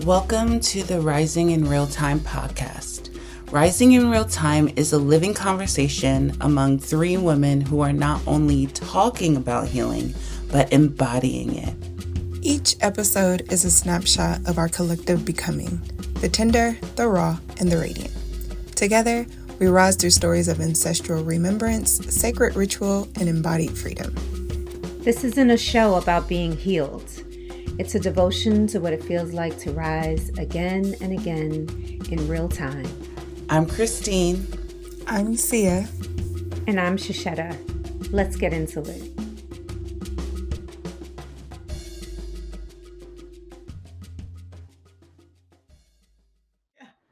Welcome to the Rising in Real Time podcast. Rising in Real Time is a living conversation among three women who are not only talking about healing, but embodying it. Each episode is a snapshot of our collective becoming, the tender, the raw, and the radiant. Together, we rise through stories of ancestral remembrance, sacred ritual, and embodied freedom. This isn't a show about being healed. It's a devotion to what it feels like to rise again and again in real time. I'm Christine. I'm Sia. And I'm Sesheta. Let's get into it.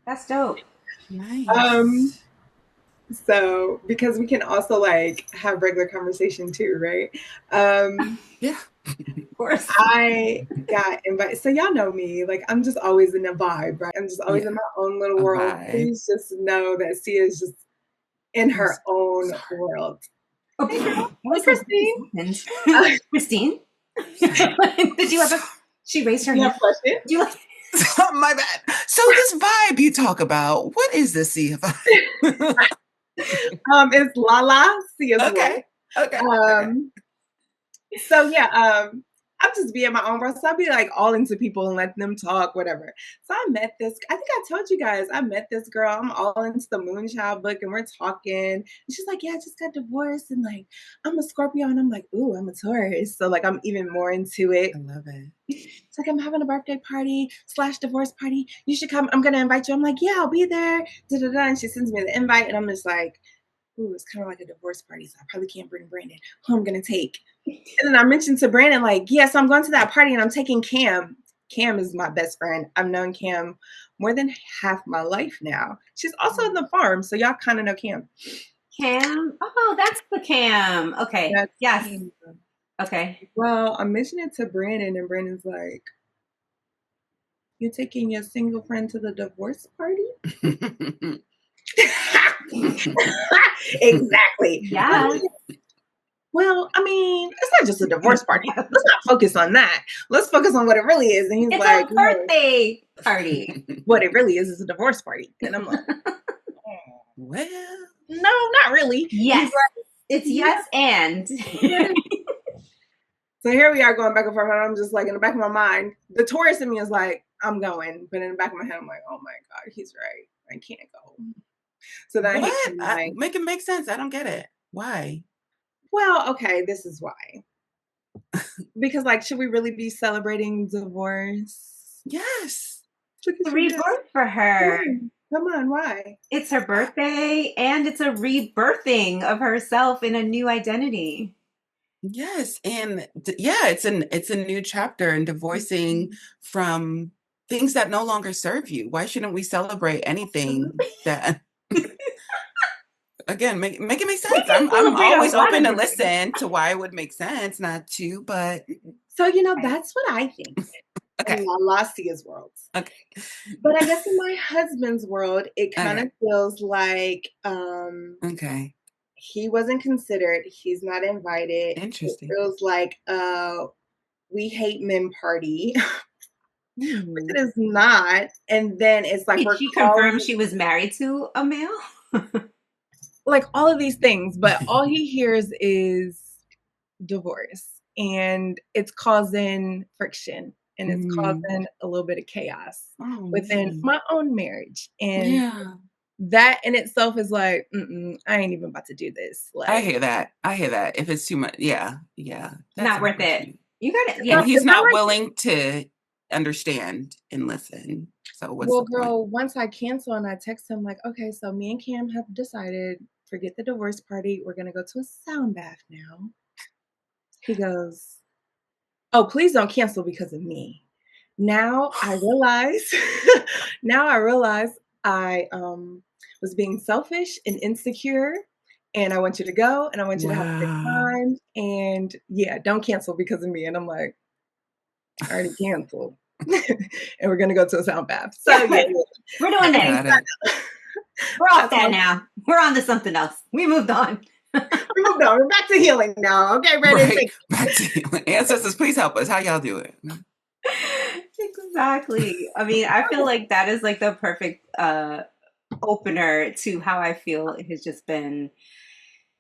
That's dope. Nice. So because we can also like have regular conversation too, right? Yeah. Of course. I got invited. So y'all know me. Like I'm just always in a vibe, right? I'm just always in my own little world. Vibe. Please just know that Sia is just in her own world. Oh, Hey, Christine. Christine? Did you ever? She raised her You hand. have a question? You like? My bad. So this vibe you talk about, what is this vibe? It's Lala Sia's world. Okay. So yeah, I'll just be in my own world. So I'll be like all into people and let them talk, whatever. So I think I told you guys, I met this girl. I'm all into the Moonchild book and we're talking. And she's like, yeah, I just got divorced. And like, I'm a Scorpio. And I'm like, ooh, I'm a Taurus. So like, I'm even more into it. I love it. It's like, I'm having a birthday party / divorce party. You should come. I'm going to invite you. I'm like, yeah, I'll be there. Da-da-da. And she sends me the invite. And I'm just like, ooh, it's kind of like a divorce party. So I probably can't bring Brandon. Who I'm going to take. And then I mentioned to Brandon, like, yes, I'm going to that party and I'm taking Cam. Cam is my best friend. I've known Cam more than half my life now. She's also in the farm. So y'all kind of know Cam. Cam? Oh, that's the Cam. Okay. That's yes. Cam. Okay. Well, I mentioned it to Brandon and Brandon's like, you taking your single friend to the divorce party? Exactly. Yeah. Well, I mean, it's not just a divorce party. Let's not focus on that. Let's focus on what it really is. And he's It's like, a birthday party. what it really is a divorce party. And I'm like, Well, no, not really. Yes. He's like, It's yes and. so here we are going back and forth. And I'm just like, in the back of my mind, the Taurus in me is like, I'm going. But in the back of my head, I'm like, oh my God, he's right. I can't go. So then what? Make it make sense. I don't get it. Why? Well, okay, this is why. Because, like, should we really be celebrating divorce? Yes. It's a rebirth for her. Come on, why? It's her birthday and it's a rebirthing of herself in a new identity. Yes. And it's a new chapter in divorcing from things that no longer serve you. Why shouldn't we celebrate anything that... Again, make it make sense. I'm always open to listen to why it would make sense not to, but... So, that's what I think. Okay. In La Sia's world. Okay. But I guess in my husband's world, it kind of feels like okay. He wasn't considered. He's not invited. Interesting. It feels like we hate men party. Which it is not. And then it's like... Did she confirm she was married to a male? Like all of these things, but all he hears is divorce, and it's causing friction, and it's causing a little bit of chaos within my own marriage, and that in itself is like, I ain't even about to do this. Like, I hear that. If it's too much, not worth it. You got it. Yeah, he's not willing to understand and listen. So what's the girl, point? once I cancel and I text him like, okay, so me and Cam have decided, forget the divorce party. We're going to go to a sound bath now. He goes, oh, please don't cancel because of me. Now I realize I was being selfish and insecure, and I want you to go and I want you to have a good time. And don't cancel because of me. And I'm like, I already canceled. And we're going to go to a sound bath. So we're doing that. We're off that now. We're on to something else. We moved on. We're back to healing now. Okay, ready? Back to healing. Ancestors, please help us. How y'all do it? Exactly. I mean, I feel like that is like the perfect opener to how I feel it has just been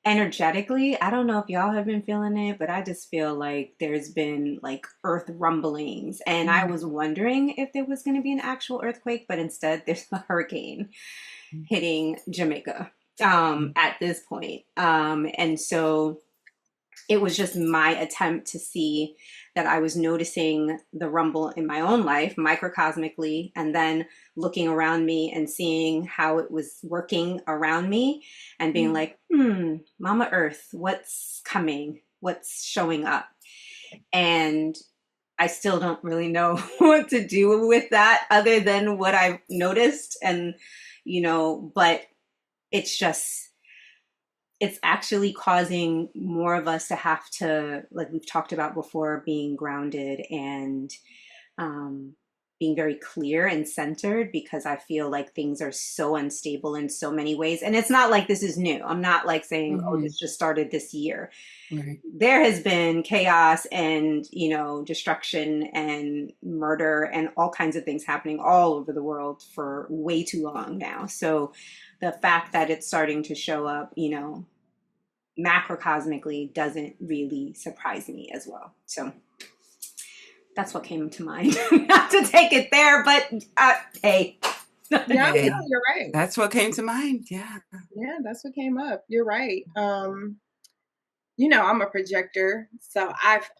energetically. I don't know if y'all have been feeling it, but I just feel like there's been like earth rumblings. And I was wondering if there was going to be an actual earthquake, but instead there's a hurricane hitting Jamaica at this point. And so it was just my attempt to see that I was noticing the rumble in my own life microcosmically, and then looking around me and seeing how it was working around me and being like, Mama Earth, what's coming? What's showing up? And I still don't really know what to do with that other than what I've noticed. And, but it's just, it's actually causing more of us to have to, like we've talked about before, being grounded and being very clear and centered, because I feel like things are so unstable in so many ways. And it's not like this is new. I'm not like saying, oh, this just started this year. Right. There has been chaos and, destruction and murder and all kinds of things happening all over the world for way too long now. So the fact that it's starting to show up, macrocosmically doesn't really surprise me as well. So that's what came to mind. Not to take it there, but hey. Yeah, Hey, no, you're right. That's what came to mind. Yeah. Yeah, that's what came up. You're right. I'm a projector, so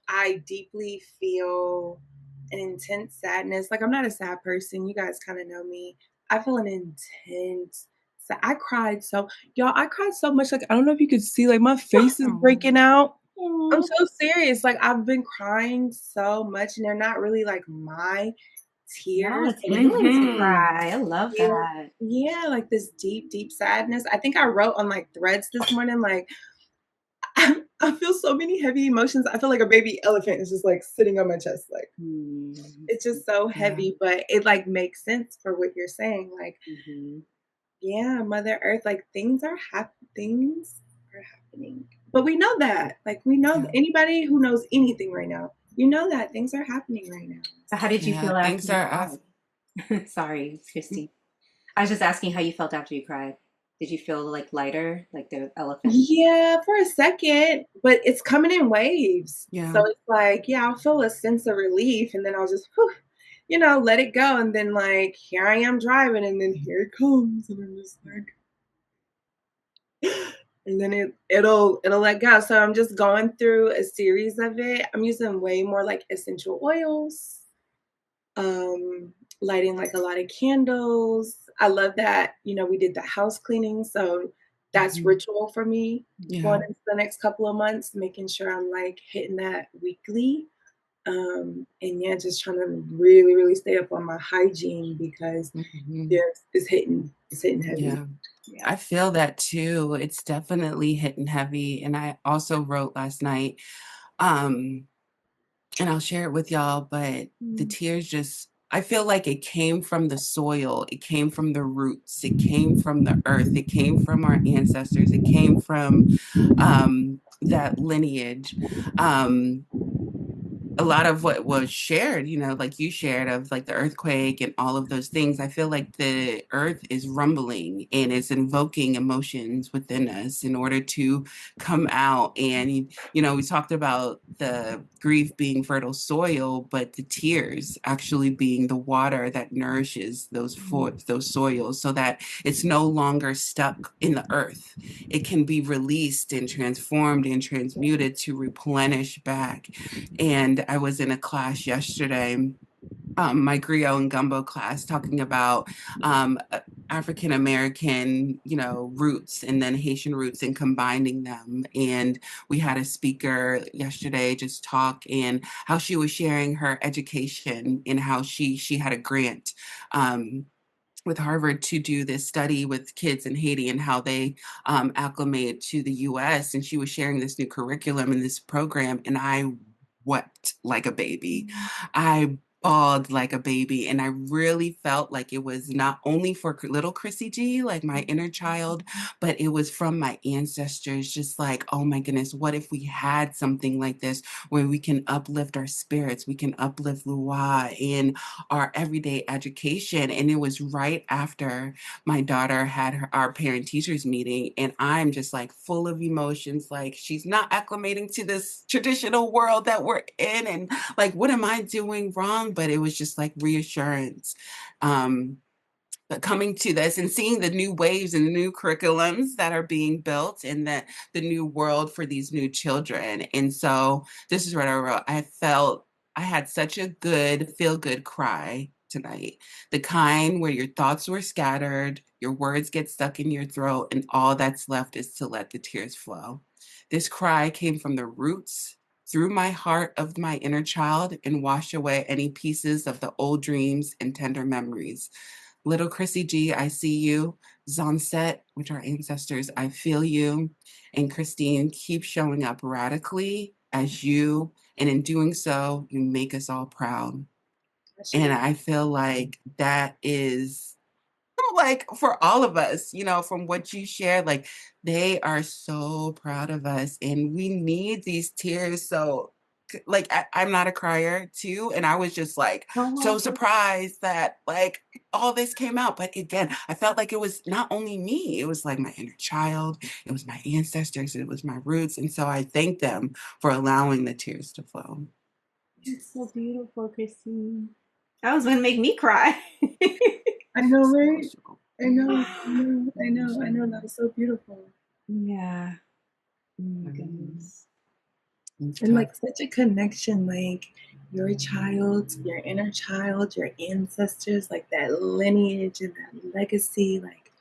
I deeply feel an intense sadness. Like, I'm not a sad person. You guys kind of know me. I feel an intense. So I cried I cried so much. Like, I don't know if you could see, like, my face is breaking out. I'm so serious. Like, I've been crying so much, and they're not really like my tears. Yes, feelings to cry. I love that. Yeah, like this deep, deep sadness. I think I wrote on like threads this morning, like, I feel so many heavy emotions. I feel like a baby elephant is just like sitting on my chest. Like, it's just so heavy, but it like makes sense for what you're saying. Like, yeah, Mother Earth, like things are happening. But we know that. Like, we know anybody who knows anything right now, that things are happening right now. So how did you feel after things are you cried? Sorry, Christy. I was just asking how you felt after you cried. Did you feel like lighter, like the elephant? Yeah, for a second, but it's coming in waves. Yeah. So it's like, yeah, I'll feel a sense of relief, and then I'll just, let it go. And then like, here I am driving, and then here it comes, and I'm just like, and then it'll let go. So I'm just going through a series of it. I'm using way more like essential oils, lighting like a lot of candles. I love that, we did the house cleaning. So that's ritual for me going into the next couple of months, making sure I'm like hitting that weekly. And yeah, just trying to really, really stay up on my hygiene, because it's hitting heavy. Yeah. I feel that too. It's definitely hitting heavy. And I also wrote last night, and I'll share it with y'all, but the tears just, I feel like it came from the soil. It came from the roots. It came from the earth. It came from our ancestors. It came from that lineage. A lot of what was shared, like you shared, of like the earthquake and all of those things, I feel like the earth is rumbling and it's invoking emotions within us in order to come out. And, we talked about the grief being fertile soil, but the tears actually being the water that nourishes those soils, so that it's no longer stuck in the earth. It can be released and transformed and transmuted to replenish back. And I was in a class yesterday, my griot and gumbo class, talking about African American, roots, and then Haitian roots, and combining them. And we had a speaker yesterday just talk, and how she was sharing her education and how she had a grant with Harvard to do this study with kids in Haiti and how they acclimate to the US. And she was sharing this new curriculum in this program, and I wept like a baby. I bawled like a baby. And I really felt like it was not only for little Chrissy G, like my inner child, but it was from my ancestors. Just like, oh my goodness, what if we had something like this where we can uplift our spirits, we can uplift Lua in our everyday education. And it was right after my daughter had our parent teachers meeting, and I'm just like full of emotions, like she's not acclimating to this traditional world that we're in, and like, what am I doing wrong? But it was just like reassurance. But coming to this and seeing the new waves and the new curriculums that are being built and the new world for these new children. And so this is what I wrote. I felt I had such a good feel good cry tonight. The kind where your thoughts were scattered, your words get stuck in your throat, and all that's left is to let the tears flow. This cry came from the roots through my heart of my inner child and washed away any pieces of the old dreams and tender memories. Little Chrissy G, I see you. Zonset, which are ancestors, I feel you. And Christine, keep showing up radically as you. And in doing so, you make us all proud. And I feel like that is like for all of us, from what you shared, like they are so proud of us and we need these tears. So like I'm not a crier too, and I was just like so surprised that like all this came out. But again, I felt like it was not only me, it was like my inner child, it was my ancestors, it was my roots. And so I thank them for allowing the tears to flow. It's so beautiful, Christine. That was gonna make me cry. I know, right? I know. That was so beautiful. Yeah. Oh my goodness. And like such a connection, like your child, your inner child, your ancestors, like that lineage and that legacy, like.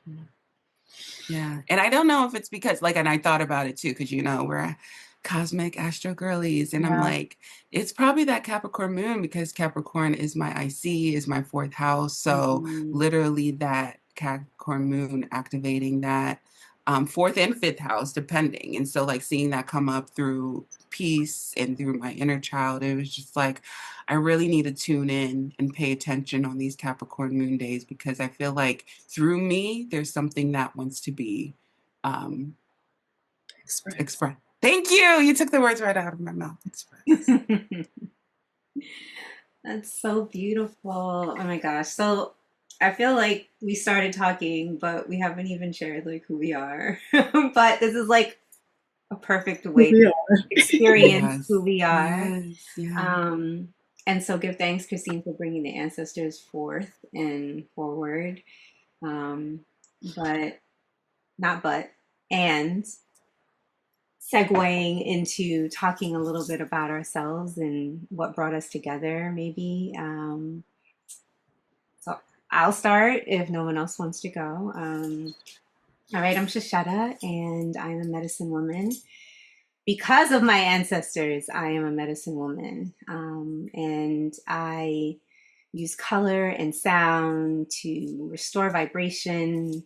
Yeah. And I don't know if it's because like, and I thought about it too, because we're cosmic astro girlies. And I'm like, it's probably that Capricorn moon because Capricorn is my IC, is my fourth house. So literally that Capricorn moon activating that fourth and fifth house, depending. And so like seeing that come up through peace and through my inner child, it was just like, I really need to tune in and pay attention on these Capricorn moon days because I feel like through me, there's something that wants to be expressed. Thank you. You took the words right out of my mouth. Express. That's so beautiful. Oh my gosh. So I feel like we started talking, but we haven't even shared like who we are. But this is like a perfect way to experience who we are. And so give thanks, Christine, for bringing the ancestors forth and forward. And segueing into talking a little bit about ourselves and what brought us together, maybe. So I'll start if no one else wants to go. All right, I'm Sesheta, and I'm a medicine woman. Because of my ancestors, I am a medicine woman. And I use color and sound to restore vibration,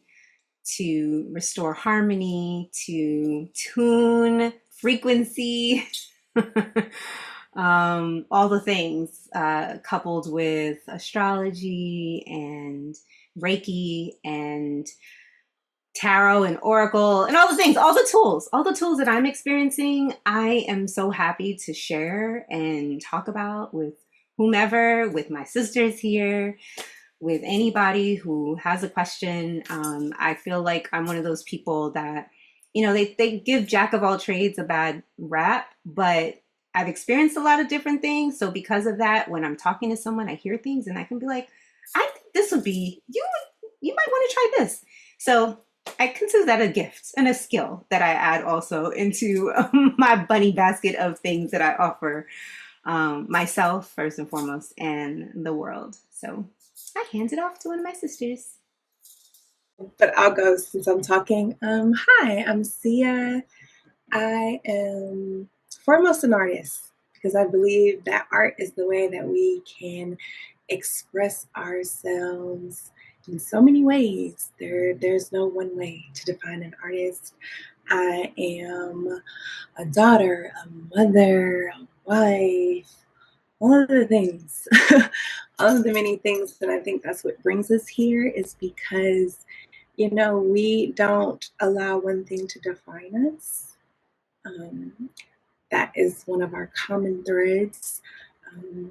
to restore harmony, to tune frequency, all the things, coupled with astrology and Reiki and tarot and oracle and all the things, all the tools that I'm experiencing. I am so happy to share and talk about with whomever, with my sisters here, with anybody who has a question. I feel like I'm one of those people that, they give jack of all trades a bad rap, but I've experienced a lot of different things. So because of that, when I'm talking to someone, I hear things and I can be like, I think this would be, you might want to try this. So I consider that a gift and a skill that I add also into my bunny basket of things that I offer myself first and foremost and the world. So I hand it off to one of my sisters. But I'll go since I'm talking. Hi, I'm Sia. I am foremost an artist because I believe that art is the way that we can express ourselves in so many ways. There's no one way to define an artist. I am a daughter, a mother, a wife, all of the things, all of the many things. And I think that's what brings us here, is because, we don't allow one thing to define us. That is one of our common threads.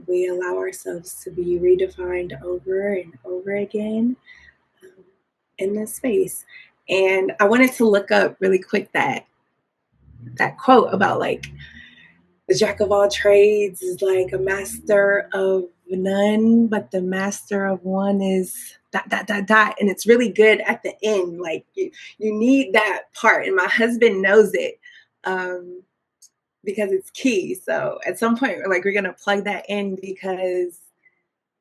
We allow ourselves to be redefined over and over again in this space. And I wanted to look up really quick that quote about like the jack of all trades is like a master of none, but the master of one is dot dot dot dot. And it's really good at the end. Like you need that part, and my husband knows it. Because it's key. So at some point, like, we're gonna plug that in, because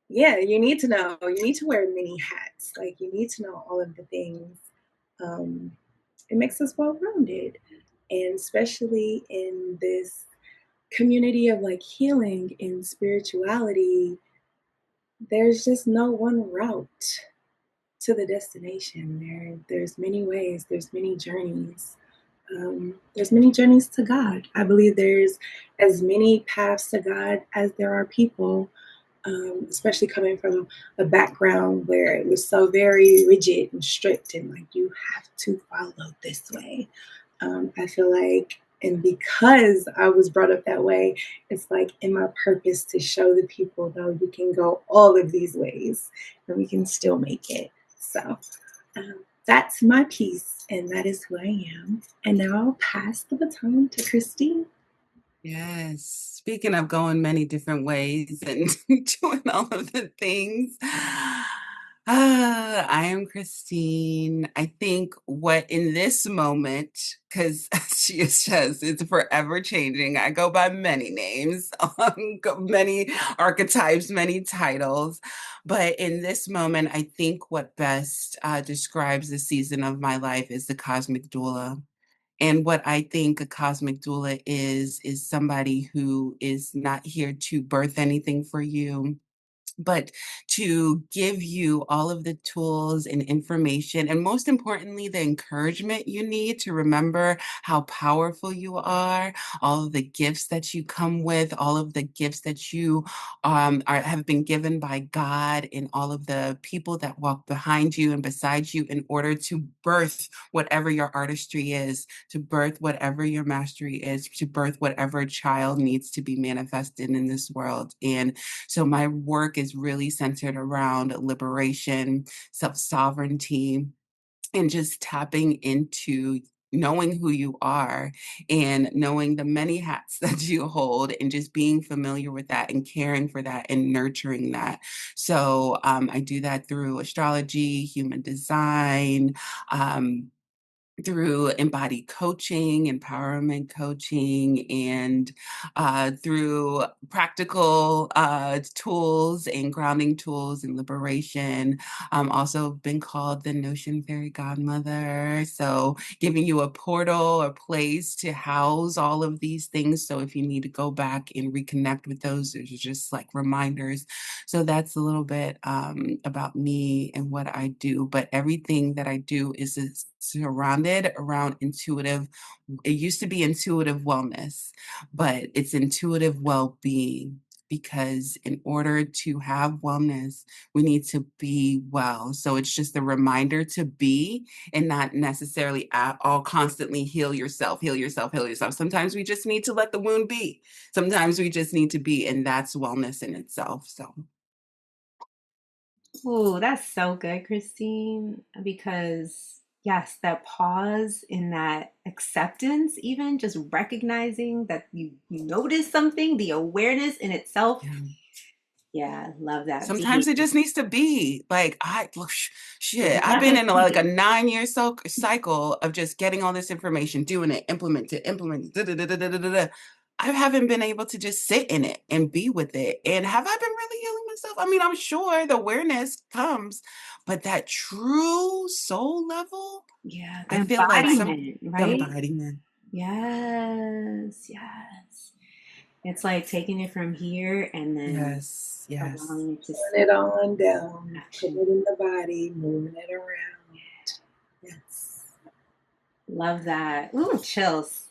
you need to know. You need to wear many hats. Like, you need to know all of the things. It makes us well-rounded, and especially in this community of like healing and spirituality, there's just no one route to the destination. There's many ways. There's many journeys. There's many journeys to God. I believe there's as many paths to God as there are people, especially coming from a background where it was so very rigid and strict and like, you have to follow this way. I feel like, and because I was brought up that way, it's like in my purpose to show the people, though, you can go all of these ways and we can still make it. So that's my piece, and that is who I am. And now I'll pass the baton to Christine. Yes. Speaking of going many different ways and doing all of the things, I am Christine. I think what in this moment, because she says it's forever changing. I go by many names, many archetypes, many titles. But in this moment, I think what best describes the season of my life is the cosmic doula. And what I think a cosmic doula is somebody who is not here to birth anything for you, but to give you all of the tools and information, and most importantly, the encouragement you need to remember how powerful you are, all of the gifts that you come with, all of the gifts that you have been given by God, and all of the people that walk behind you and beside you in order to birth whatever your artistry is, to birth whatever your mastery is, to birth whatever child needs to be manifested in this world. And so my work is really centered around liberation, self-sovereignty, and just tapping into knowing who you are and knowing the many hats that you hold, and just being familiar with that and caring for that and nurturing that. So I do that through astrology, human design, through embodied coaching, empowerment coaching, and through practical tools and grounding tools and liberation. Also been called the Notion Fairy Godmother. So giving you a portal, a place to house all of these things. So if you need to go back and reconnect with those, there's just like reminders. So that's a little bit about me and what I do. But everything that I do is surrounded around intuitive. It used to be intuitive wellness, but it's intuitive well-being, because in order to have wellness, we need to be well. So it's just a reminder to be, and not necessarily at all constantly heal yourself, heal yourself, heal yourself. Sometimes we just need to let the wound be. Sometimes we just need to be, and that's wellness in itself. So Oh, that's so good, Christine, because yes, that pause in that acceptance, even just recognizing that you notice something, the awareness in itself. yeah. Yeah, love that. Sometimes it Being. just needs to be like, shit. I've been in like a 9-year cycle of just getting all this information, doing it, implement it, da, da, da, da, da, da, da, da. I haven't been able to just sit in it and be with it. And have I been really healing myself? I mean, I'm sure the awareness comes, but that true soul level, Yeah, the I feel like embodiment, the right? embodiment. Yes, yes. It's like taking it from here and then Yes, yes. allowing it to Pulling it on down, putting action. it in the body, moving it around. Yes. Love that. Ooh, chills.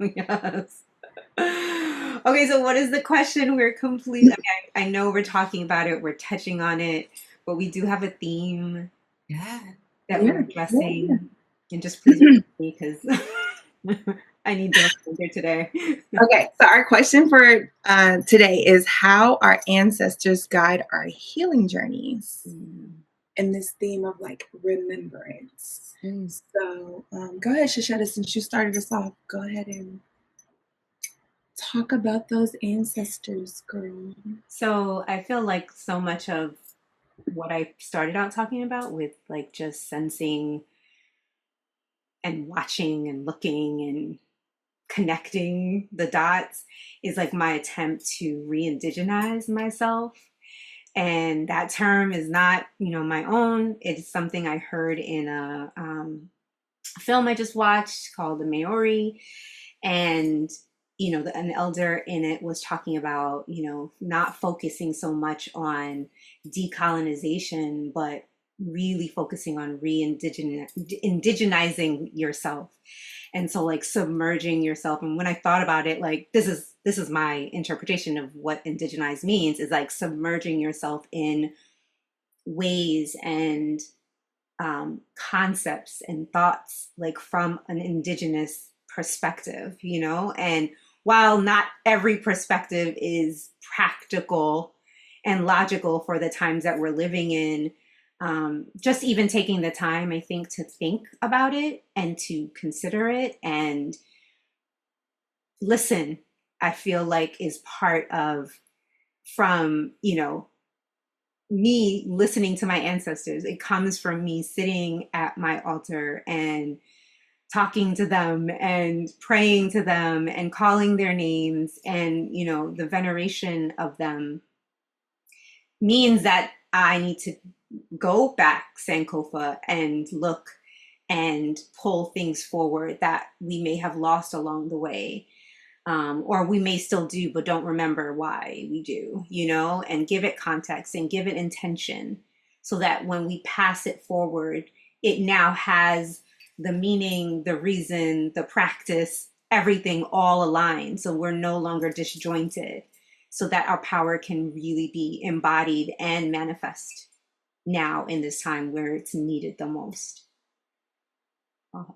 Yes. Okay, so what is the question? We're complete. I know we're talking about it, we're touching on it, but we do have a theme Yeah. that we're Yeah. addressing. And just please remember me because I need the reminder today. Okay, so our question for today is how our ancestors guide our healing journeys in this theme of like remembrance. So go ahead, Sesheta, since you started us off, go ahead and talk about those ancestors, girl. So I feel like so much of what I started out talking about with like just sensing and watching and looking and connecting the dots is like my attempt to re-indigenize myself. And that term is not, my own. It's something I heard in a film I just watched called The Maori. And, an elder in it was talking about, not focusing so much on decolonization, but really focusing on indigenizing yourself. And so like submerging yourself. And when I thought about it, like this is my interpretation of what indigenize means, is like submerging yourself in ways and concepts and thoughts like from an indigenous perspective, and while not every perspective is practical and logical for the times that we're living in, just even taking the time, I think, to think about it and to consider it and listen, I feel like is part of from, me listening to my ancestors. It comes from me sitting at my altar and talking to them and praying to them and calling their names, and the veneration of them means that I need to go back Sankofa and look and pull things forward that we may have lost along the way, or we may still do, but don't remember why we do, and give it context and give it intention so that when we pass it forward, it now has the meaning, the reason, the practice, everything all aligned. So we're no longer disjointed, so that our power can really be embodied and manifest now in this time where it's needed the most.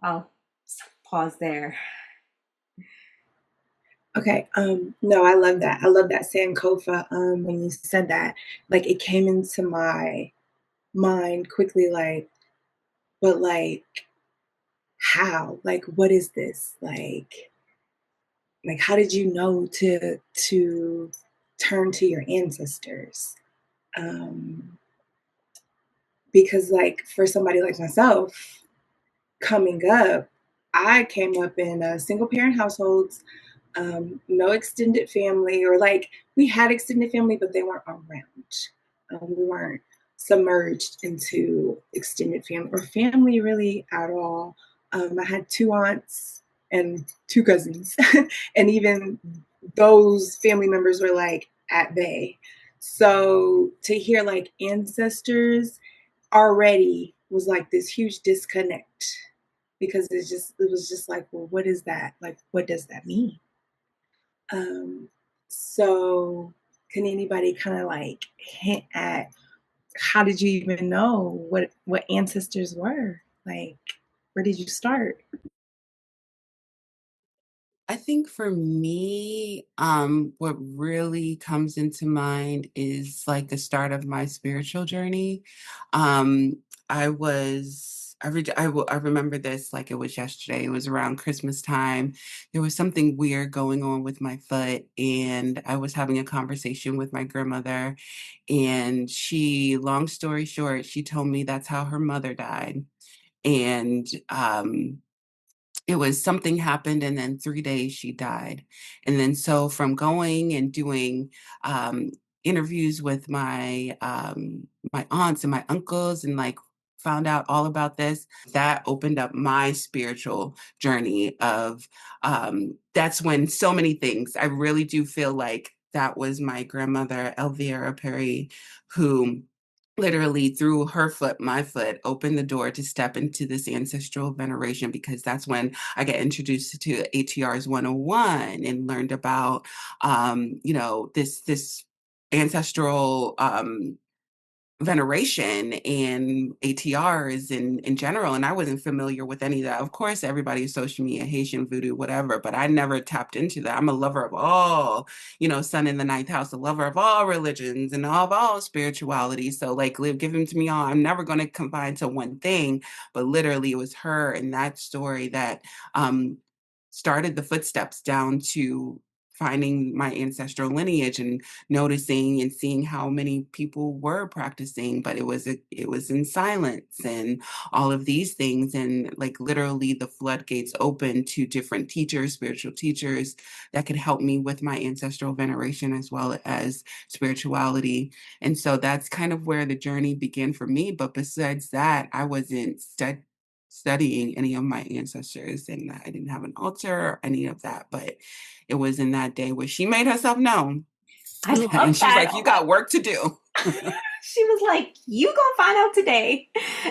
I'll pause there. Okay. No, I love that. I love that Sankofa. When you said that, like it came into my mind quickly, like, but like how? Like, what is this? Like how did you know to turn to your ancestors? Because like for somebody like myself, coming up, I came up in a single parent households, no extended family, or like we had extended family, but they weren't around. We weren't submerged into extended family or family really at all. I had two aunts and two cousins, and even those family members were like at bay. So to hear like ancestors already was like this huge disconnect, because it was just like, well, what is that? Like, what does that mean? So can anybody kind of like hint at how did you even know what ancestors were? Like, where did you start? I think for me, what really comes into mind is like the start of my spiritual journey. I was, I remember this like it was yesterday. It was around Christmas time. There was something weird going on with my foot, and I was having a conversation with my grandmother, and long story short, she told me that's how her mother died. And it was something happened, and then 3 days she died. And then so from going and doing um, interviews with my aunts and my uncles, and like found out all about this, that opened up my spiritual journey of that's when so many things, I really do feel like that was my grandmother Elvira Perry, who literally through her foot, my foot, opened the door to step into this ancestral veneration, because that's when I got introduced to ATR's 101 and learned about, this ancestral veneration and ATRs in general. And I wasn't familiar with any of that. Of course, everybody's social media, Haitian voodoo, whatever, but I never tapped into that. I'm a lover of all, sun in the ninth house, a lover of all religions and of all spirituality. So like give them to me all. I'm never going to confine to one thing, but literally it was her and that story that started the footsteps down to finding my ancestral lineage and noticing and seeing how many people were practicing, but it was in silence and all of these things. And like literally the floodgates opened to different teachers, spiritual teachers that could help me with my ancestral veneration as well as spirituality. And so that's kind of where the journey began for me. But besides that, I wasn't studying any of my ancestors, and I didn't have an altar or any of that. But it was in that day where she made herself known. I love And she's that. like, you got work to do. She was like, you gonna find out today.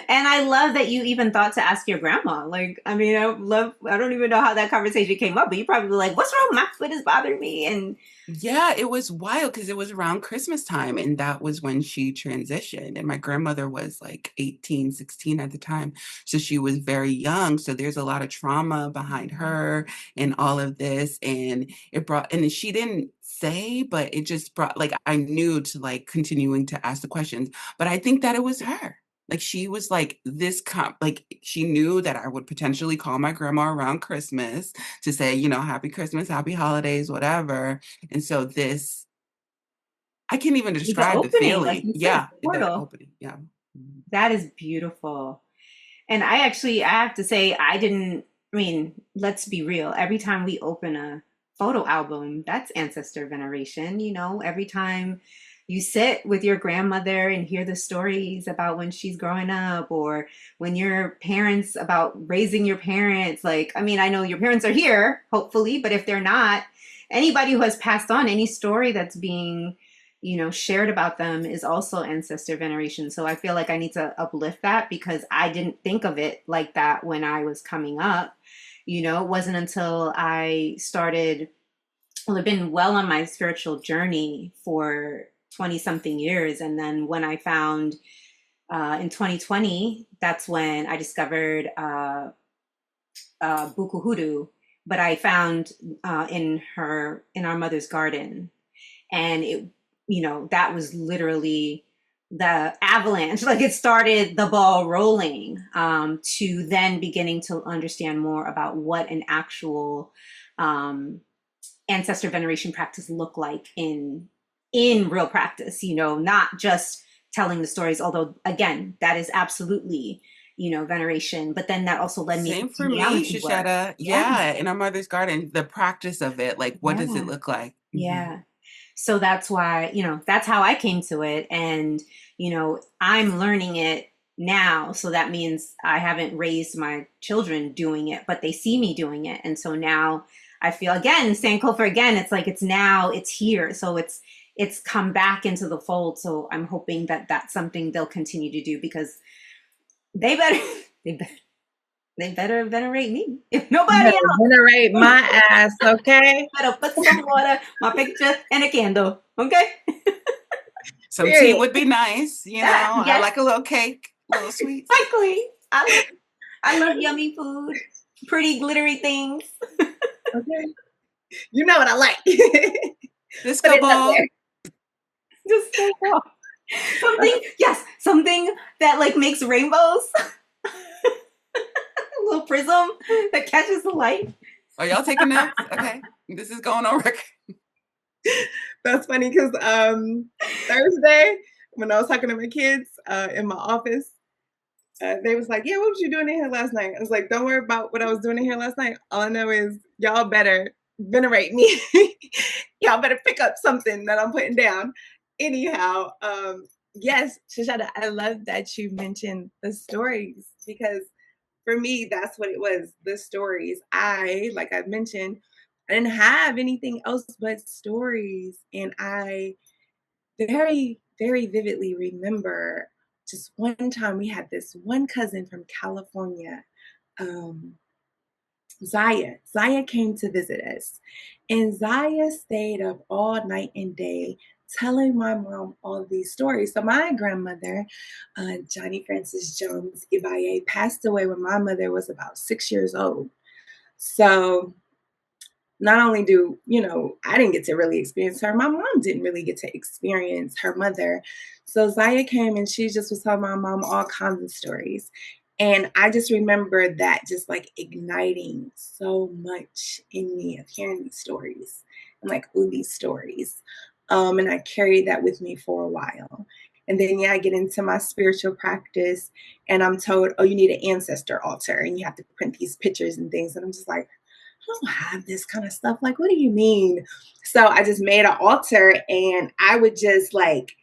And I love that you even thought to ask your grandma. Like, I mean, I don't even know how that conversation came up, but you probably were like, what's wrong? My foot is bothering me. And yeah, it was wild because it was around Christmas time, and that was when she transitioned. And my grandmother was like 18, 16 at the time. So she was very young. So there's a lot of trauma behind her and all of this. And and she didn't say, but it just brought, like, I knew to like continuing to ask the questions. But I think that it was her. Like she was like like she knew that I would potentially call my grandma around Christmas to say, happy Christmas, happy holidays, whatever. And so I can't even the describe the opening, like feeling. you said, Yeah, the the portal. opening. Yeah. That is beautiful. And I have to say, I mean, let's be real. Every time we open a photo album, that's ancestor veneration. Every time you sit with your grandmother and hear the stories about when she's growing up, or when your parents, about raising your parents. Like, I mean, I know your parents are here, hopefully, but if they're not, anybody who has passed on, any story that's being shared about them is also ancestor veneration. So I feel like I need to uplift that, because I didn't think of it like that when I was coming up. It wasn't until I started, well, I've been well on my spiritual journey for 20 something years. And then when I found in 2020, that's when I discovered Buku Hoodoo, but I found in our mother's garden. And that was literally the avalanche. Like, it started the ball rolling, to then beginning to understand more about what an actual ancestor veneration practice looked like in real practice. Not just telling the stories, although again, that is absolutely veneration, but then that also led me to Same for me, genealogy work. Shashetta. Yeah. Yeah, in our mother's garden, the practice of it, like, what does it Yeah. look like? Yeah. So that's why, that's how I came to it. And, I'm learning it now. So that means I haven't raised my children doing it, but they see me doing it. And so now I feel, again, Sankofa, again, it's like, it's here. So it's come back into the fold. So I'm hoping that that's something they'll continue to do, because they better, they better, they better venerate me. If nobody else, Venerate my ass, okay? better put some water, my picture, and a candle, okay? Some tea Period. would be nice, I Yes, like a little cake, a little sweets. exactly. I love yummy food, pretty glittery things. Okay. You know what I like. Disco Put it up ball. there. Just so cool. Something that like makes rainbows. A little prism that catches the light. Are y'all taking notes? Okay, this is going on record. That's funny, because Thursday, when I was talking to my kids in my office, they was like, yeah, what was you doing in here last night? I was like, don't worry about what I was doing in here last night. All I know is y'all better venerate me. Y'all better pick up something that I'm putting down. Anyhow, yes, Sesheta, I love that you mentioned the stories, because for me, that's what it was, the stories. Like I mentioned, I didn't have anything else but stories. And I very, very vividly remember just one time we had this one cousin from California, Zaya. Zaya came to visit us, and Zaya stayed up all night and day telling my mom all of these stories. So my grandmother, Johnny Francis Jones Ibaye, passed away when my mother was about 6 years old. So not only do, I didn't get to really experience her, my mom didn't really get to experience her mother. So Zaya came and she just was telling my mom all kinds of stories. And I just remember that just like igniting so much in me of hearing these stories and like, ooh, these stories. And I carried that with me for a while. And then, I get into my spiritual practice and I'm told, oh, you need an ancestor altar and you have to print these pictures and things. And I'm just like, I don't have this kind of stuff. Like, what do you mean? So I just made an altar and I would just like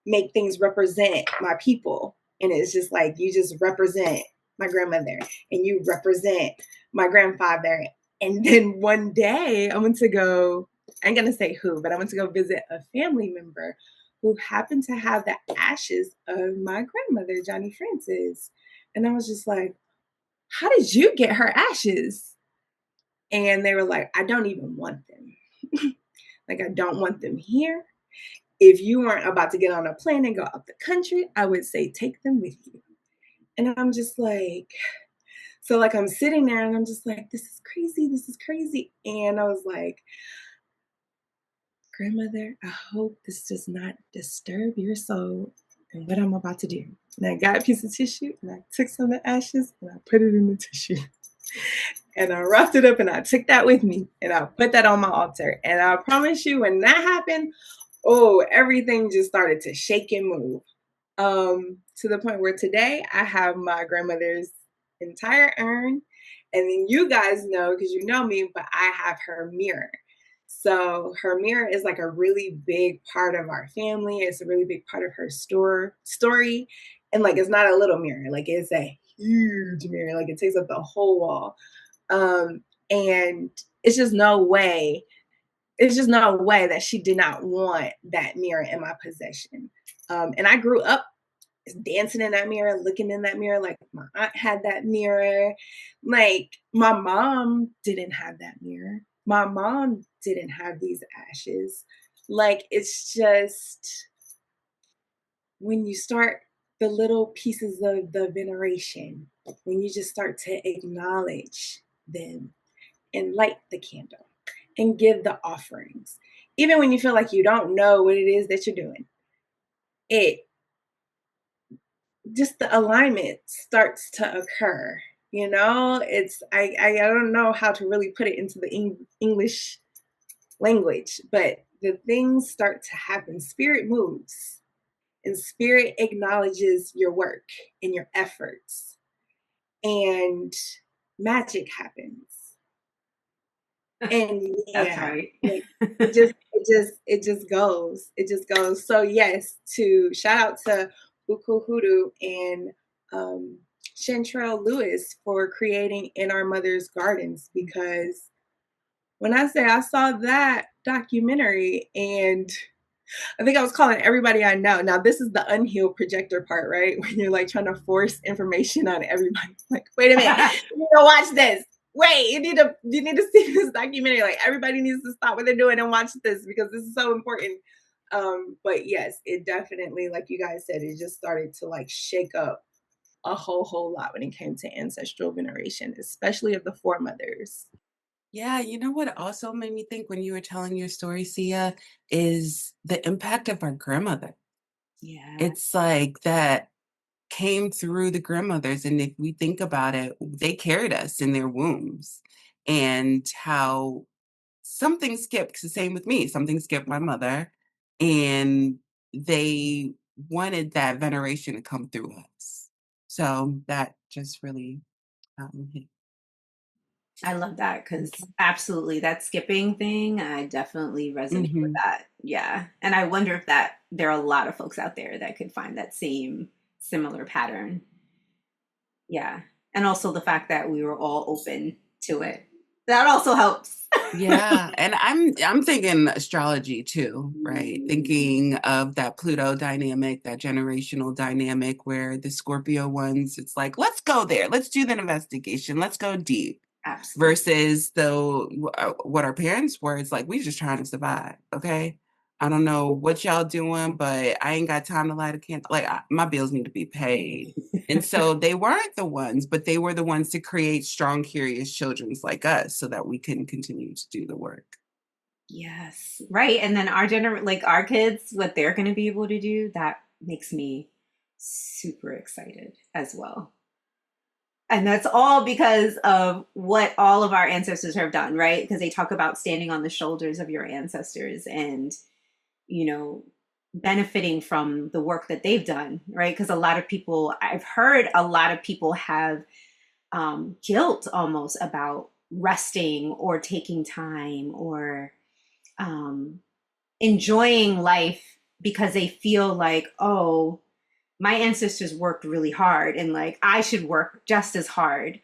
make things represent my people. And it's just like, you just represent my grandmother and you represent my grandfather. And then one day I went to go, I ain't gonna say who, but I went to go visit a family member who happened to have the ashes of my grandmother, Johnny Francis. And I was just like, how did you get her ashes? And they were like, I don't even want them. Like, I don't want them here. If you weren't about to get on a plane and go out the country, I would say take them with you. And I'm just like, so like I'm sitting there and I'm just like, this is crazy. This is crazy. And I was like, grandmother, I hope this does not disturb your soul and what I'm about to do. And I got a piece of tissue and I took some of the ashes and I put it in the tissue. And I roughed it up and I took that with me and I put that on my altar. And I promise you, when that happened, everything just started to shake and move. To the point where today I have my grandmother's entire urn. And then you guys know, because you know me, but I have her mirror. So her mirror is like a really big part of our family. It's a really big part of her story. And like, it's not a little mirror, like it's a huge mirror. Like it takes up the whole wall. And it's just no way that she did not want that mirror in my possession. And I grew up dancing in that mirror, looking in that mirror. Like my aunt had that mirror. Like my mom didn't have that mirror. My mom didn't have these ashes. Like it's just when you start the little pieces of the veneration, when you just start to acknowledge them and light the candle and give the offerings, even when you feel like you don't know what it is that you're doing, it just the alignment starts to occur. It's I don't know how to really put it into the English language, but the things start to happen. Spirit moves and spirit acknowledges your work and your efforts, and magic happens. And That's right. like, it just goes. So yes, to shout out to Buku Hoodoo and Chantrell Lewis for creating In Our Mother's Gardens, because when I say I saw that documentary, and I think I was calling everybody I know. Now, this is the unhealed projector part, right? When you're like trying to force information on everybody. Like, wait a minute, you need to watch this. Wait, you need to see this documentary. Like, everybody needs to stop what they're doing and watch this because this is so important. But yes, it definitely, like you guys said, it just started to like shake up a whole lot when it came to ancestral veneration, especially of the foremothers. Yeah, you know what also made me think when you were telling your story, Sia, is the impact of our grandmother. Yeah. It's like that came through the grandmothers. And if we think about it, they carried us in their wombs, and how something skipped, 'cause the same with me, something skipped my mother, and they wanted that veneration to come through us. So that just really hit. I love that because absolutely that skipping thing, I definitely resonate with Mhm. that. Yeah. And I wonder if that there are a lot of folks out there that could find that same similar pattern. Yeah. And also the fact that we were all open to it. That also helps. Yeah, and I'm thinking astrology too, right? Thinking of that Pluto dynamic, that generational dynamic where the Scorpio ones, it's like, let's go there, let's do the investigation, let's go deep. Absolutely. Versus what our parents were, it's like we just trying to survive. Okay, I don't know what y'all doing, but I ain't got time to light a candle. Like my bills need to be paid. And so they weren't the ones, but they were the ones to create strong, curious children like us so that we can continue to do the work. Yes. Right. And then like our kids, what they're going to be able to do, that makes me super excited as well. And that's all because of what all of our ancestors have done, right? Because they talk about standing on the shoulders of your ancestors and, you know, benefiting from the work that they've done, right? Because a lot of people, I've heard a lot of people have guilt almost about resting or taking time or enjoying life because they feel like, oh, my ancestors worked really hard and like I should work just as hard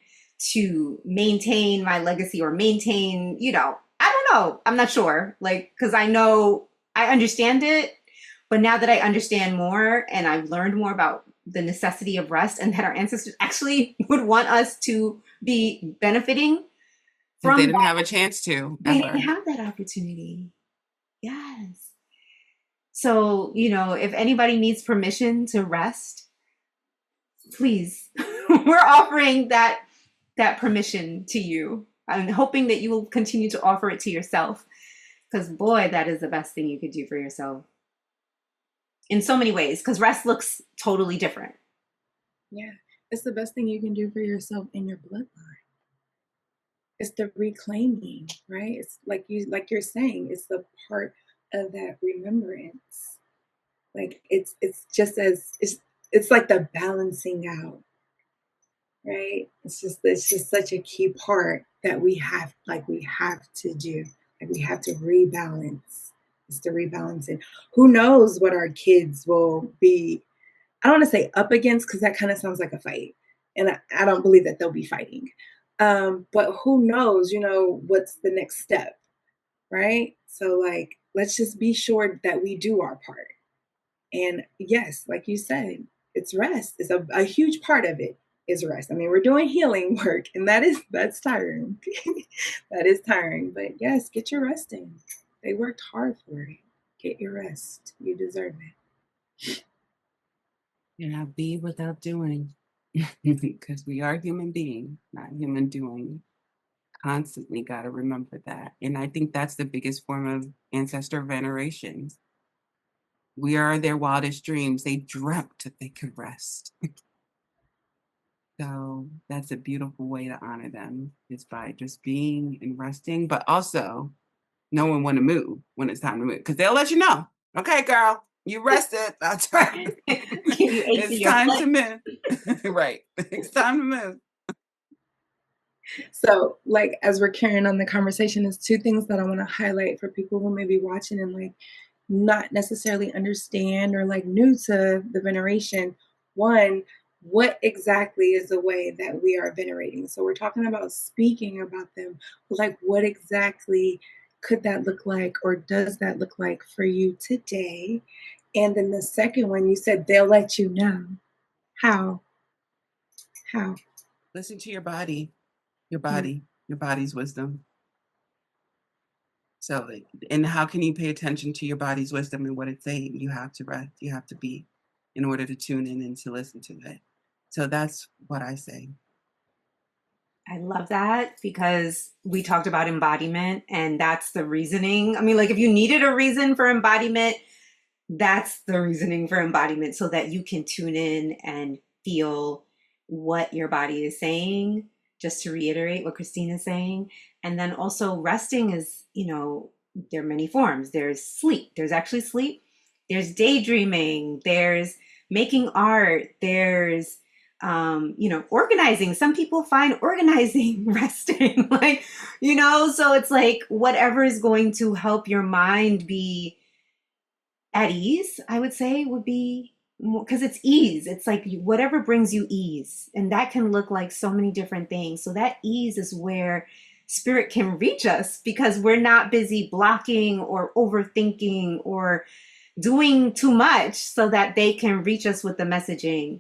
to maintain my legacy or maintain, you know, I don't know. I'm not sure. Like, because I know I understand it, but now that I understand more and I've learned more about the necessity of rest and that our ancestors actually would want us to be benefiting from they didn't have a chance to. They didn't have that opportunity. Yes. So, you know, if anybody needs permission to rest, please, we're offering that permission to you. I'm hoping that you will continue to offer it to yourself because boy, that is the best thing you could do for yourself in so many ways because rest looks totally different. Yeah, it's the best thing you can do for yourself in your bloodline. It's the reclaiming, right? It's like you're saying, it's the part of that remembrance. Like it's just as it's like the balancing out, right? It's just such a key part that we have to do. Like we have to rebalance. It's the rebalancing. Who knows what our kids will be? I don't want to say up against because that kind of sounds like a fight, and I don't believe that they'll be fighting. But who knows? You know what's the next step, right? So like, let's just be sure that we do our part. And yes, like you said, it's rest. It's a huge part of it is rest. I mean, we're doing healing work, and that's tiring. That is tiring. But yes, get your rest in. They worked hard for it. Get your rest. You deserve it. Yeah, be without doing. Because we are human beings, not human doing. Constantly got to remember that. And I think that's the biggest form of ancestor veneration. We are their wildest dreams. They dreamt that they could rest. So that's a beautiful way to honor them is by just being and resting, but also knowing when to move when it's time to move. Because they'll let you know. Okay, girl, you rested. That's right. It's time to move. Right. It's time to move. So, like, as we're carrying on the conversation, there's two things that I want to highlight for people who may be watching and like not necessarily understand or like new to the veneration. One, what exactly is the way that we are venerating? So we're talking about speaking about them, but like what exactly could that look like or does that look like for you today? And then the second one, you said they'll let you know. How? How? Listen to your body. Your body's wisdom. So, and how can you pay attention to your body's wisdom and what it's saying? You have to rest, you have to be in order to tune in and to listen to it. So that's what I say. I love that because we talked about embodiment and that's the reasoning. I mean, like if you needed a reason for embodiment, that's the reasoning for embodiment so that you can tune in and feel what your body is saying, just to reiterate what Christine is saying. And then also resting is, you know, there are many forms. There's sleep. There's actually sleep. There's daydreaming. There's making art. There's, you know, organizing. Some people find organizing resting, like, you know, so it's like whatever is going to help your mind be at ease, I would say would be more because it's ease. It's like whatever brings you ease. And that can look like so many different things. So that ease is where spirit can reach us because we're not busy blocking or overthinking or doing too much so that they can reach us with the messaging.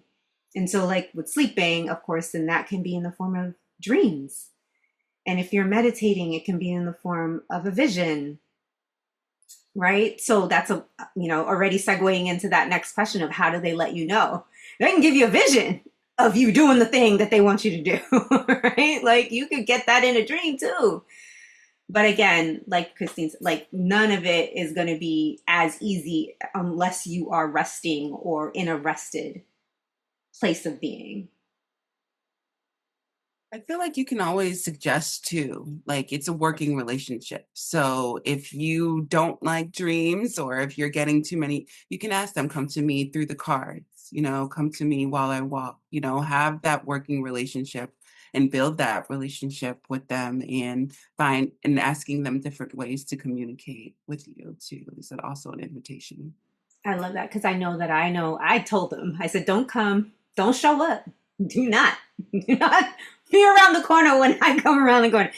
And so, like with sleeping, of course, then that can be in the form of dreams. And if you're meditating, it can be in the form of a vision, right? So that's already segueing into that next question of how do they let you know? They can give you a vision of you doing the thing that they want you to do, right? Like you could get that in a dream too. But again, like Christine's, like none of it is going to be as easy unless you are resting or in a rested place of being. I feel like you can always suggest too, like it's a working relationship. So if you don't like dreams or if you're getting too many, you can ask them, come to me through the cards, come to me while I walk, have that working relationship and build that relationship with them and find and asking them different ways to communicate with you too. Is that also an invitation? I love that because I told them, I said, don't come, don't show up. Do not be around the corner when I come around the corner.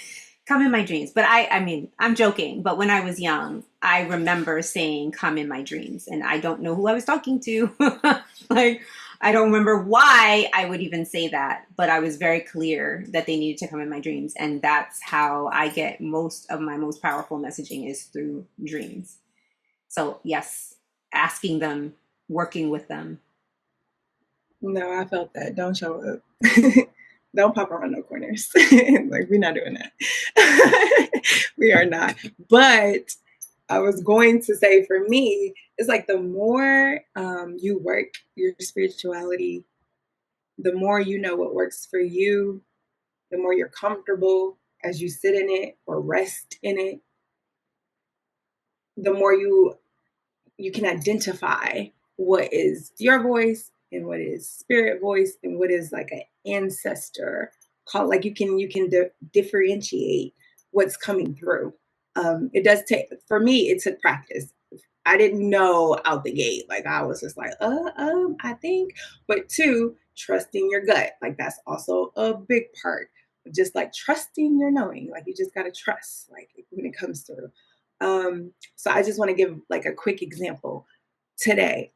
Come in my dreams. But I mean, I'm joking. But when I was young, I remember saying, come in my dreams. And I don't know who I was talking to. Like, I don't remember why I would even say that. But I was very clear that they needed to come in my dreams. And that's how I get most of my most powerful messaging is through dreams. So yes, asking them, working with them. No, I felt that. Don't show up. Don't pop around no corners. Like, we're not doing that. We are not. But I was going to say, for me, it's like the more you work your spirituality, the more you know what works for you, the more you're comfortable as you sit in it or rest in it, the more you can identify what is your voice and what is spirit voice and what is like an ancestor call. Like you can differentiate what's coming through. It does take, for me, it took practice. I didn't know out the gate. Like I was just like, I think. But two, trusting your gut. Like that's also a big part. Just like trusting your knowing. Like you just gotta trust. Like when it comes through. So I just want to give like a quick example. Today,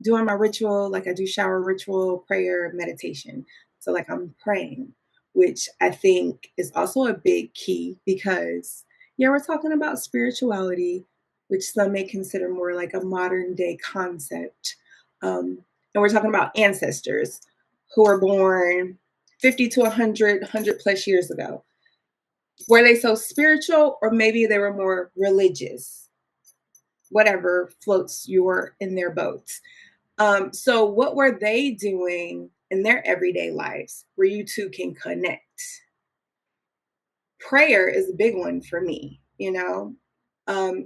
doing my ritual, like I do shower ritual, prayer, meditation. So like I'm praying, which I think is also a big key because yeah, we're talking about spirituality, which some may consider more like a modern day concept. And we're talking about ancestors who were born 50 to 100 plus years ago. Were they so spiritual or maybe they were more religious? Whatever floats your in their boats. So what were they doing in their everyday lives where you two can connect? Prayer is a big one for me,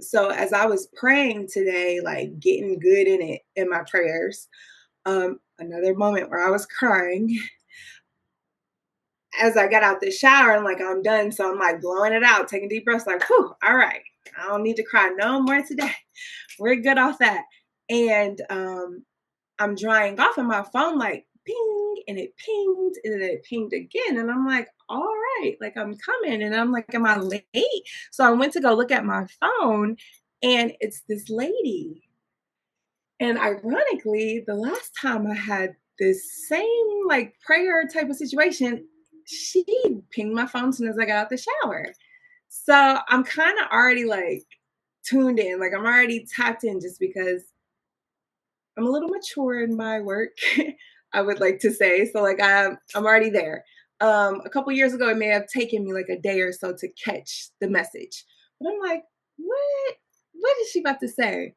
So as I was praying today, like getting good in it in my prayers, another moment where I was crying. As I got out the shower, I'm like, I'm done. So I'm like blowing it out, taking deep breaths, like, whew, all right. I don't need to cry no more today. We're good off that. And I'm drying off and my phone like ping and it pinged and then it pinged again. And I'm like, all right, like I'm coming. And I'm like, am I late? So I went to go look at my phone and it's this lady. And ironically, the last time I had this same like prayer type of situation, she pinged my phone as soon as I got out the shower. So I'm kind of already like tuned in, like I'm already tapped in just because I'm a little mature in my work, I would like to say. So like I'm already there. A couple years ago, it may have taken me like a day or so to catch the message. But I'm like, what is she about to say?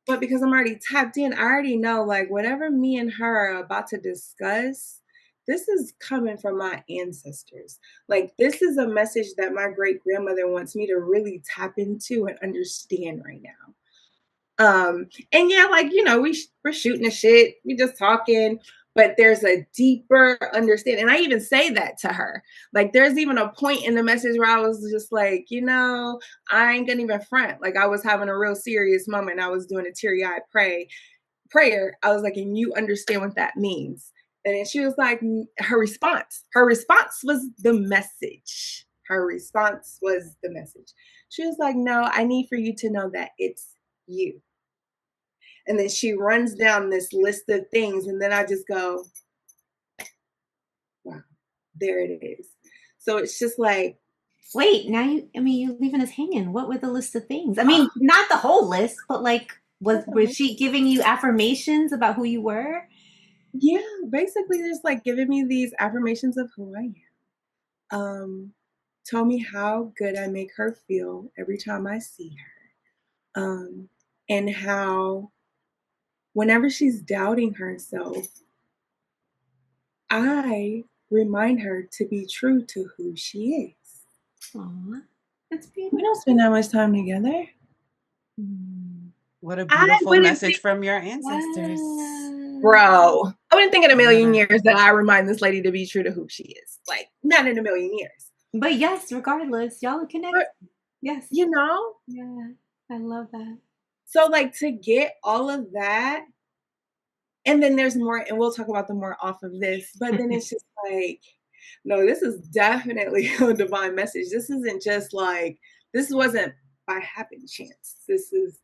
But because I'm already tapped in, I already know like whatever me and her are about to discuss, this is coming from my ancestors. Like this is a message that my great grandmother wants me to really tap into and understand right now. And yeah, like, we're shooting the shit. We just talking, but there's a deeper understanding. And I even say that to her. Like, there's even a point in the message where I was just like, I ain't gonna even front. Like, I was having a real serious moment. I was doing a teary-eyed prayer. I was like, and you understand what that means. And then she was like, her response was the message. her response was the message. She was like, no, I need for you to know that it's you. And then she runs down this list of things. And then I just go, wow, there it is. So it's just like, wait, now you're leaving us hanging. What were the list of things? I mean, not the whole list, but like, was she giving you affirmations about who you were? yeah, basically just like giving me these affirmations of who I am. Told me how good I make her feel every time I see her. And how whenever she's doubting herself, I remind her to be true to who she is. Aw, that's We beautiful. don't spend that much time together. What a I beautiful wouldn't message think, from your ancestors. bro, I wouldn't think in a million Love it. years that I remind this lady to be true to who she is. Like, not in a million years. But yes, regardless, y'all are connected. But, Yes. you know? Yeah, I love that. So, like, to get all of that, and then there's more, and we'll talk about the more off of this, but then it's just like, no, this is definitely a divine message. This isn't just like, this wasn't by happen chance. This is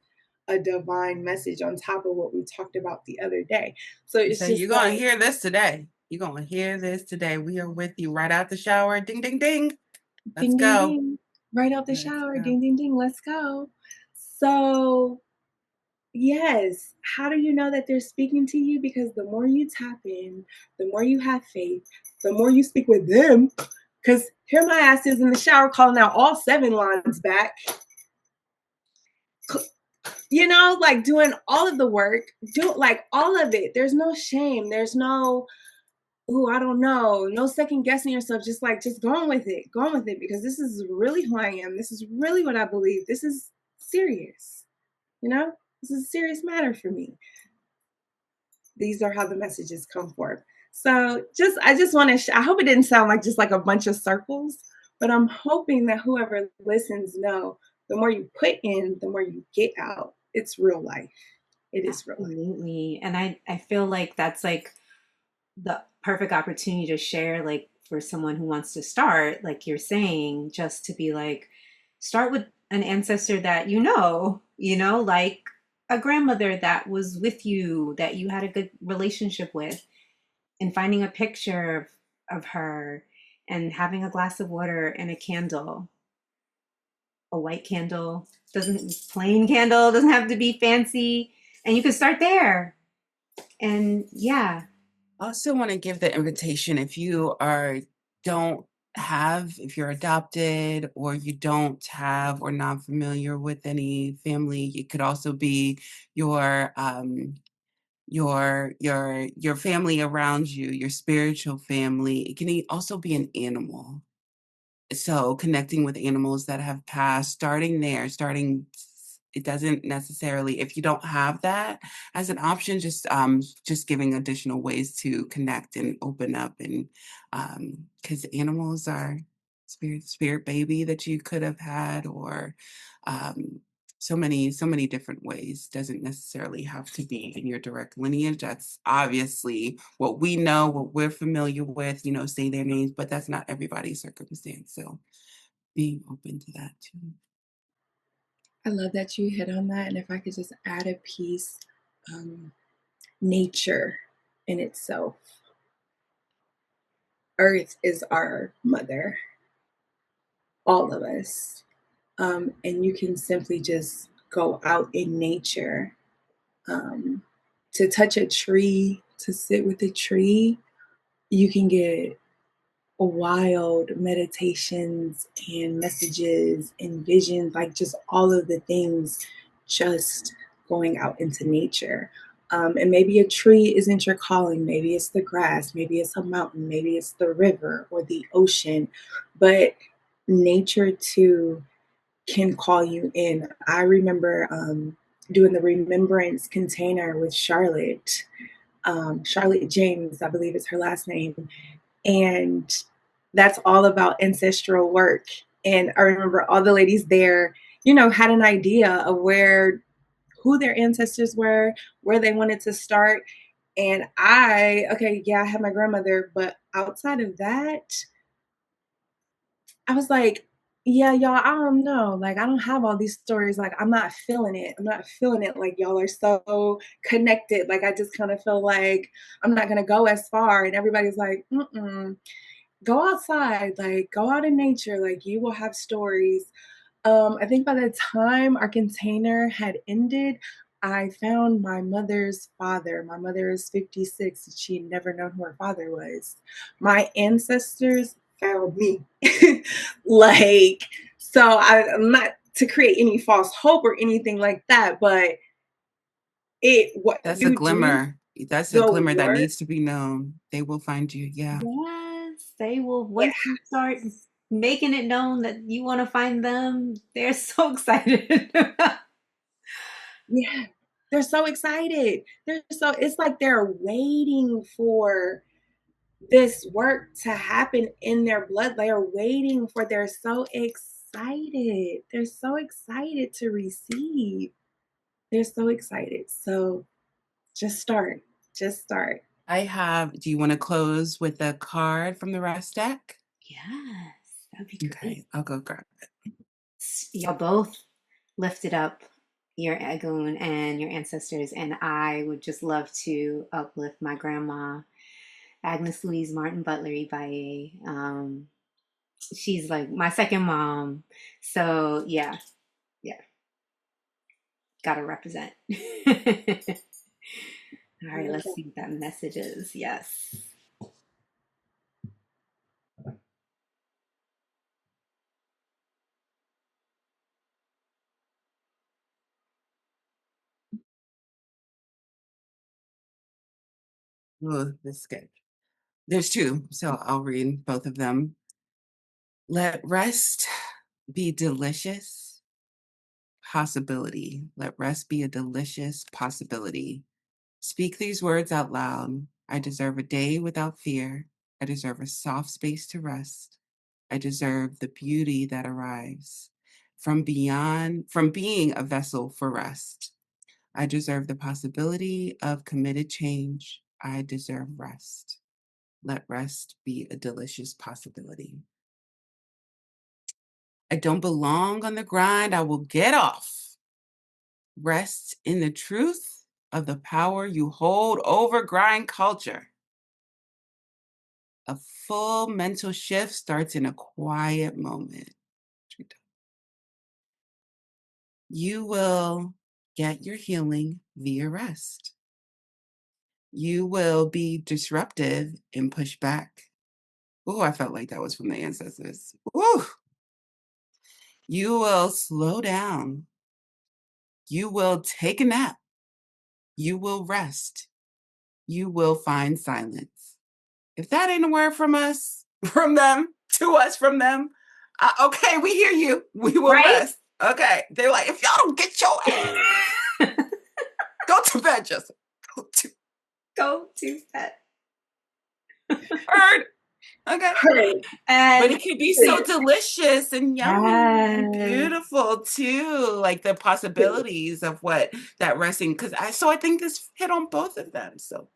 a divine message on top of what we talked about the other day. So it's So just you're going to like, hear this today. You're going to hear this today. We are with you right out the shower. Ding, ding, ding. Let's ding, ding, go. ding, right out the Let's shower, go. ding, ding, ding, let's go. So, yes, how do you know that they're speaking to you? Because the more you tap in, the more you have faith, the more you speak with them. Because here my ass is in the shower calling out all 7 lines back. You know, like doing all of the work, do like all of it. There's no shame. There's no, oh, I don't know, no second guessing yourself. Just like, just going with it, because this is really who I am. This is really what I believe. This is serious. You know, this is a serious matter for me. These are how the messages come forth. So I just want to, I hope it didn't sound like just like a bunch of circles, but I'm hoping that whoever listens know the more you put in, the more you get out. It's real life. It is real life. Absolutely. And I feel like that's like the perfect opportunity to share, like for someone who wants to start, like you're saying, just to be like, start with an ancestor that like a grandmother that was with you, that you had a good relationship with, and finding a picture of her and having a glass of water and a candle, a white candle, plain candle, doesn't have to be fancy. And you can start there. And yeah. I also want to give the invitation if you if you're adopted or you don't have or not familiar with any family, it could also be your your family around you, your spiritual family. It can also be an animal. So connecting with animals that have passed, it doesn't necessarily, if you don't have that as an option, just giving additional ways to connect and open up, and because animals are spirit baby that you could have had, or um so many different ways. Doesn't necessarily have to be in your direct lineage. That's obviously what we know, what we're familiar with, say their names, but that's not everybody's circumstance. So being open to that too. I love that you hit on that. And if I could just add a piece, nature in itself. Earth is our mother, all of us. And you can simply just go out in nature, to touch a tree, to sit with a tree. You can get wild meditations and messages and visions, like just all of the things, just going out into nature. And maybe a tree isn't your calling. Maybe it's the grass. Maybe it's a mountain. Maybe it's the river or the ocean. But nature too can call you in. I remember doing the remembrance container with Charlotte. Charlotte James, I believe is her last name. And that's all about ancestral work. And I remember all the ladies there, had an idea of who their ancestors were, where they wanted to start. And I had my grandmother, but outside of that, I was like, yeah, y'all, I don't know. Like, I don't have all these stories. Like, I'm not feeling it. I'm not feeling it. Like, y'all are so connected. Like, I just kind of feel like I'm not going to go as far. And everybody's like, go outside. Like, go out in nature. Like, you will have stories. I think by the time our container had ended, I found my mother's father. My mother is 56 and she had never known who her father was. My ancestors found me. Like, so I'm not to create any false hope or anything like that, but That's a you do glimmer. That's a the glimmer that work. needs to be known. They will find you. Yeah. Yes, they will. Yeah, Once you start making it known that you want to find them, they're so excited. yeah. They're so excited. It's like they're waiting for this work to happen in their blood. They are waiting for, they're so excited. They're so excited to receive. They're so excited. So just start. Just start. Do you want to close with a card from the rest deck? Yes, that'd be great. Okay, I'll go grab it. Y'all both lifted up your Agun and your ancestors, and I would just love to uplift my grandma, Agnes Louise Martin Butler Ibaye. She's like my second mom. So yeah, gotta represent. All right, let's see what that message is. Yes. Oh, this is good. There's two, so I'll read both of them. Let rest be delicious possibility. Let rest be a delicious possibility. Speak these words out loud. I deserve a day without fear. I deserve a soft space to rest. I deserve the beauty that arrives from being a vessel for rest. I deserve the possibility of committed change. I deserve rest. Let rest be a delicious possibility. I don't belong on the grind. I will get off. Rest in the truth of the power you hold over grind culture. A full mental shift starts in a quiet moment. You will get your healing via rest. You will be disruptive and push back. Oh, I felt like that was from the ancestors. Ooh. You will slow down. You will take a nap. You will rest. You will find silence. If that ain't a word from us, from them, to us, from them, okay, we hear you. We will Right? rest. Okay. They're like, if y'all don't get your ass, go to bed, Jessica. Go to bed. Heard. Okay. And but it could be so delicious and yummy and yes. beautiful too. Like the possibilities of what that resting, I think this hit on both of them. So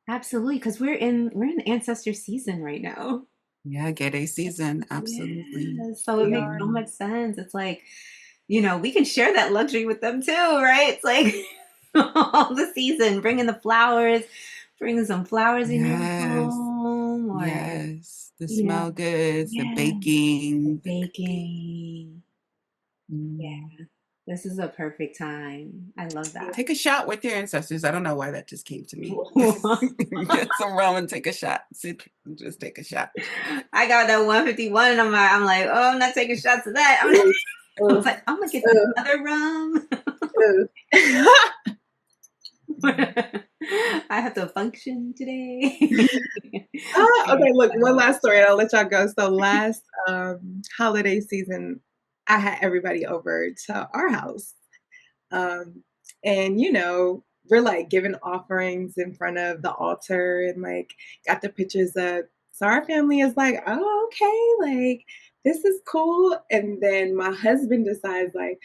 Absolutely, because we're in ancestor season right now. yeah, get a season. Absolutely. Yeah, so it makes so much sense. It's like, we can share that luxury with them too, right? It's like all the season, bringing the flowers, bringing some flowers in your Yes. home, or Yes. The smell goods, the yeah, baking. baking. Mm. Yeah, this is a perfect time. I love that. Take a shot with your ancestors. I don't know why that just came to me. Get some rum and take a shot. Just take a shot. I got that 151 and I'm like, oh, I'm not taking shots of that. I was like, I'm gonna get the other rum. I have to function today. Okay, look, one last story and I'll let y'all go. So last holiday season, I had everybody over to our house. And we're like giving offerings in front of the altar and like got the pictures up. So our family is like, oh, okay, like this is cool. And then my husband decides like,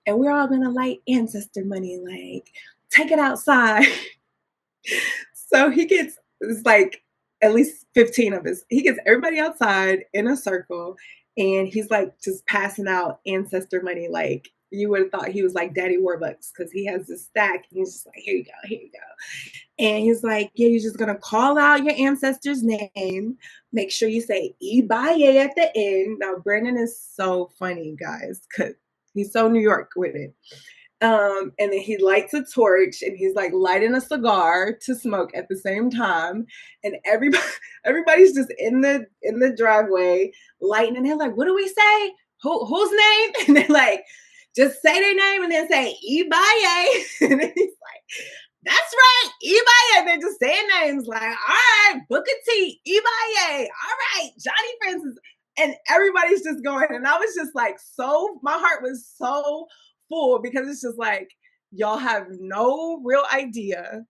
and we're all gonna light ancestor money, like take it outside. So it's like at least 15 of us. He gets everybody outside in a circle and he's like just passing out ancestor money. Like you would have thought he was like Daddy Warbucks, because he has this stack and he's just like, here you go, here you go. And he's like, yeah, you're just gonna call out your ancestor's name. Make sure you say Ibaye at the end. Now Brandon is so funny, guys, because he's so New York with it. And then he lights a torch and he's like lighting a cigar to smoke at the same time. And everybody's just in the driveway lighting, and they're like, what do we say? Whose name? And they're like, just say their name and then say Ibaye. And then he's like, that's right, Ibaye. And they're just saying names like, all right, Booker T, Ibaye. All right, Johnny Francis. And everybody's just going. And I was just like, my heart was so full, because it's just like, y'all have no real idea,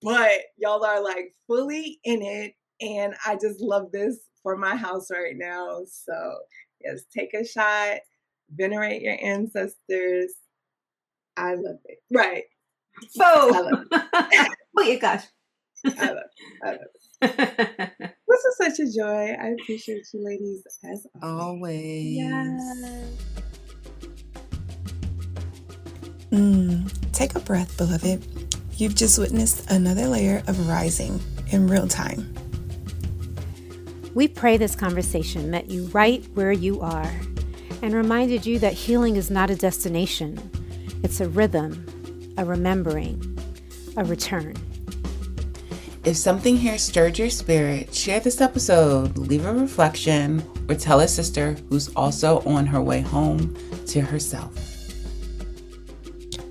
but y'all are like fully in it. And I just love this for my house right now. So yes, take a shot, venerate your ancestors. I love it. Right. So, I love it. oh my gosh. I love it. This is such a joy. I appreciate you ladies as Always. Yes. Take a breath, beloved. You've just witnessed another layer of rising in real time. We pray this conversation met you right where you are and reminded you that healing is not a destination. It's a rhythm, a remembering, a return. If something here stirred your spirit, share this episode, leave a reflection, or tell a sister who's also on her way home to herself.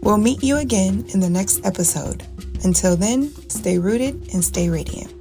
We'll meet you again in the next episode. Until then, stay rooted and stay radiant.